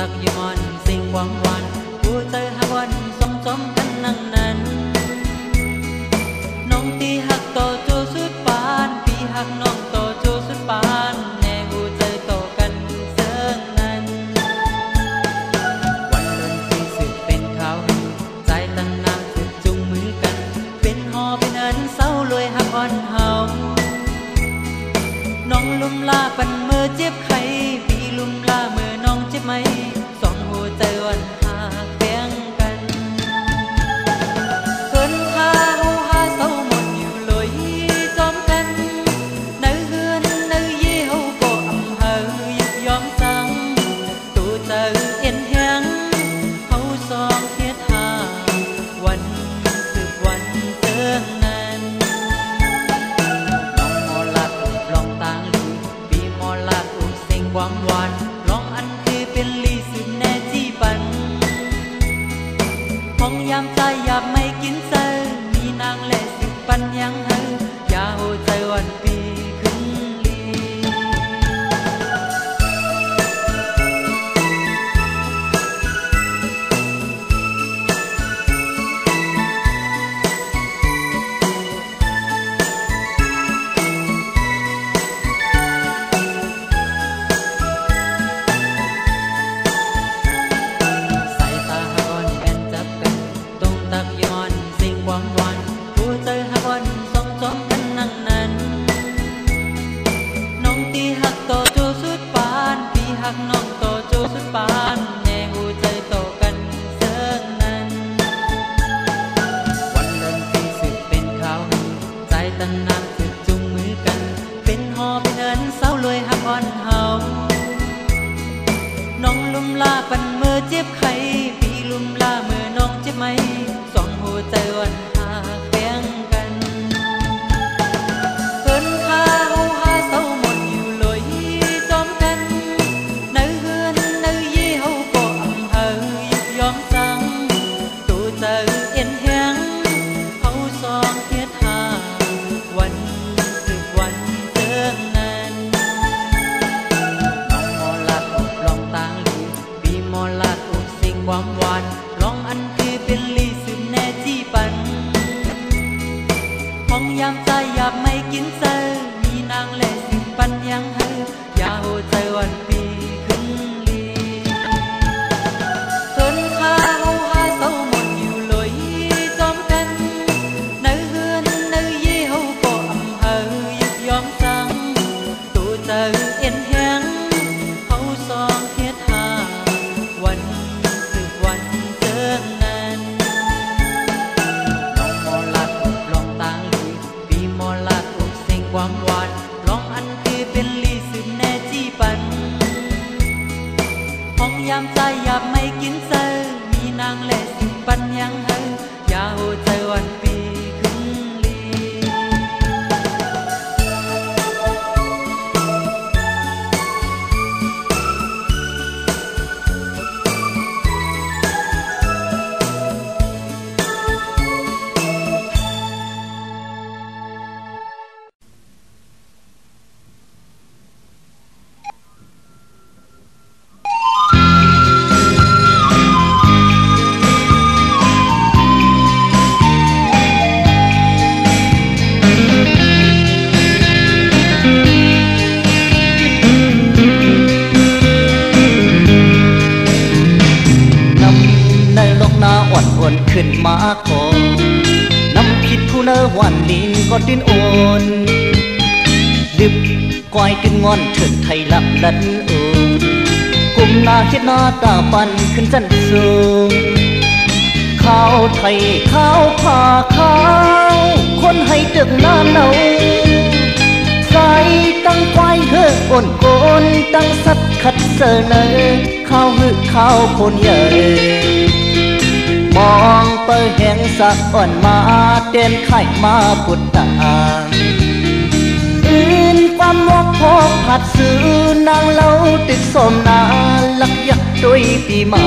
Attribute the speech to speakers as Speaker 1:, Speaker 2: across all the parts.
Speaker 1: กยี่มอนสิ่งหวังวันผู้เจอหาวันสมจมกันนั่งนั้นน้องตีหักโตโจสุดปานปีหักน้องโตโจสุดปานแน่หูเจอโตกันเสิร์งนั้นวันเดินที่สึกเป็นเขาใจตั้งนางสึกจุงมือกันเป็นหอเป็นเอินเศร้ารวยหักอ่อนเฮาน้องลุ่มลาปันมือเจ็บไข้ปีลุ่มลามือน้องเจ็บไหมสองหัวใจวันหากแบ่งกันเพิ่นพาหูหาเศร้าหมดอยู่เลยจอมกันในเฮือนในยี่เฮาก็อำเฮายึดยอมสั่งตัวเจอเอ็นแหงเฮาสองเทียดหาวันสืบวันเจอนั้นน้องมอลาอุบลองต่างลีปีมอลาอุบเสียงความหวานลองอันคือเป็นลีสืบแน่จี้ปันห้องยามใจอยากไม่กินเซอมีนางและสืบปันยังเฮาอย่าโหใจวันปีขึ้นลีสายตาหากอนแอนจับกันตรงตักย้อนสิ่งความหวานผู้เจอหากอนสองจอมกันนั่งนั้นน้องตีหักโตโจสุดปานปีหักน้องโตโจสุดปานแน่หูใจโตกันเสิร์งนั้นวันเดินที่สึกเป็นเขาใจตั้งนางสึกจุงมือกันเป็นหอเป็นเอินเศร้ารวยหักอ่อนเฮาน้องลุ่มลาปันมือเจ็บไข้ปีลุ่มลามือน้องเจ็บไหมสองหัวใจวันหากแบ่งกันเพิ่นพาหูหาเศร้าหมดอยู่เลยจอมกันในเฮือนในยี่เฮาก็อำเฮายึดยอมสั่งตัวเจอเอ็นแหงเฮาสองเทียดหาวันสืบวันเจอนั้นน้องมอลาอุบลองต่างลีปีมอลาอุบสิ่งความหวานลองอันคือเป็นลีสืบแน่จี้ปันห้องยามใจอยากไม่กินเซอมีนางและสืบปันยังเฮาอย่าโหใจวันปีขึ้นลีเพิ่นพาหูหาเศร้าหมดอยู่เลยจอมกันในเฮือนในยี่เฮาก็อำเฮายึดยอมสั่งตัวเจอเอ็นแหงเฮาสองเทียดหาวันสืบวันเจอนั้นน้องมอลาอุบลองต่างลีปีมอลาอุบเสียงความหวานลองอันคือเป็นลีสืบแน่จี้ปันห้องยามใจอยากไม่กินเซอมีนางและสืบปันยังเฮาอย่าโหใจวันปีขึ้นลี วนขึ้นมาขอน้ำคิดผู้เนอหวานลินก็ดิ้นโอนดึบก้อยกึ่งงอนเถิดไทยลับลันกุมหน้าคิดหน้าตาปันขึ้นจันสูงข้าวไทยข้าวผ่าข้าวคนให้ตึกหน้าเนาใส่ตั้งควายเฮือกนโกนตั้งสัตว์ขัดเสนอข้าวหือข้าวคนใหญ่มองเปิดแหงสักอ่อนมาเต้นไข่มาปุดตางอื่นความวอกพอกผัดซื้อนางเล่าติดสมนาลักยักตุยปีเมา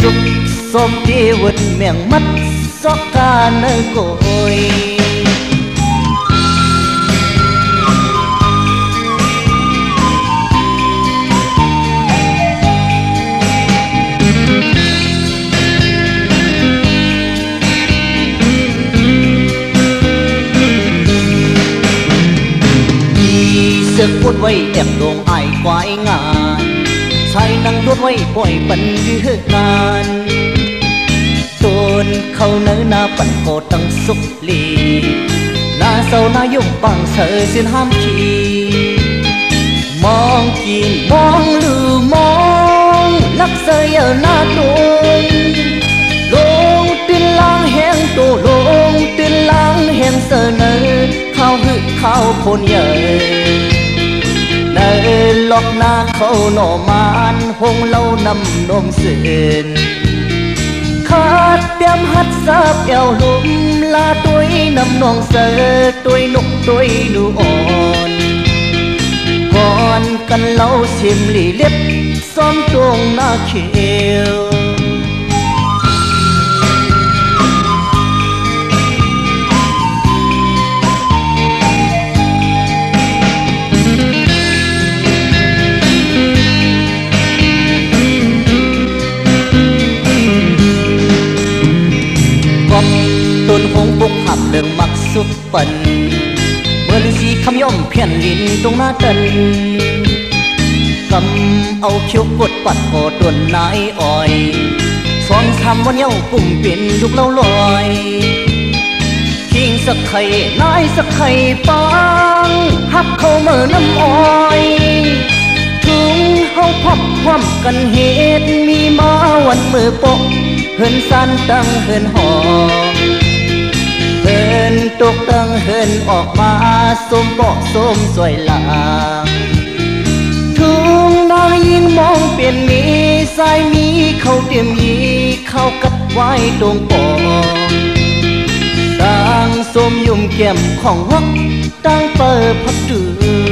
Speaker 1: สุขสมดีวุดเมียงมัดซอกกาเนโกย ว้แอบลงอายกวายงานชายนั่งรถไว้ปล่อยปันยื้องานต้นเขาเนื้อหน้าปั่นโคตั้งสุกลีหน้าเศร้าหน้ายุ่งปังเสยเส้นห้ามขี่มองกินมองลือมองลักเสยหน้าตุนลงตินล้างแห้งตัวลงตินล้างแห้งเสนอข้าวหึข้าวคนใหญ่เนยลอกหน้าเขาหน่อมานหงเล่านำนมเสือนขาดเตรียมหัดซับเอวลุมลาตุยนำนองเสือตุยนุกตุยดูอ่อนก่อนกันเล่าชิมหลีเล็บซ้อมตรงหน้าเขียวต้นหงปุกหับเรื่องมักสุดปันเมื่อฤาษีคำย่อมเพี้ยนลิ้นตรงหน้าตันกำเอาเขียวกดปัดคอต้นนายอ้อยสองทำวันเย้าปุ่มเป็นลูกเล่าลอยทิ้งสักไข่นายสักไข่ปังหับเข้าเมื่อน้ำอ้อยถึงเฮาพับความกันเหตุมีมาวันมือปกเฮินสันตั้งเฮินหอเฮินตกตั้งเฮินออกมาส้มปอกส้มสวยหลางทุ่งนายิ่งมองเปลี่ยนมีสายมีเขาเตรียมยีเข้ากัดไว้ตรงปองตั้งส้มยุ่มแก้มของวักตั้งเปิดพักเดือ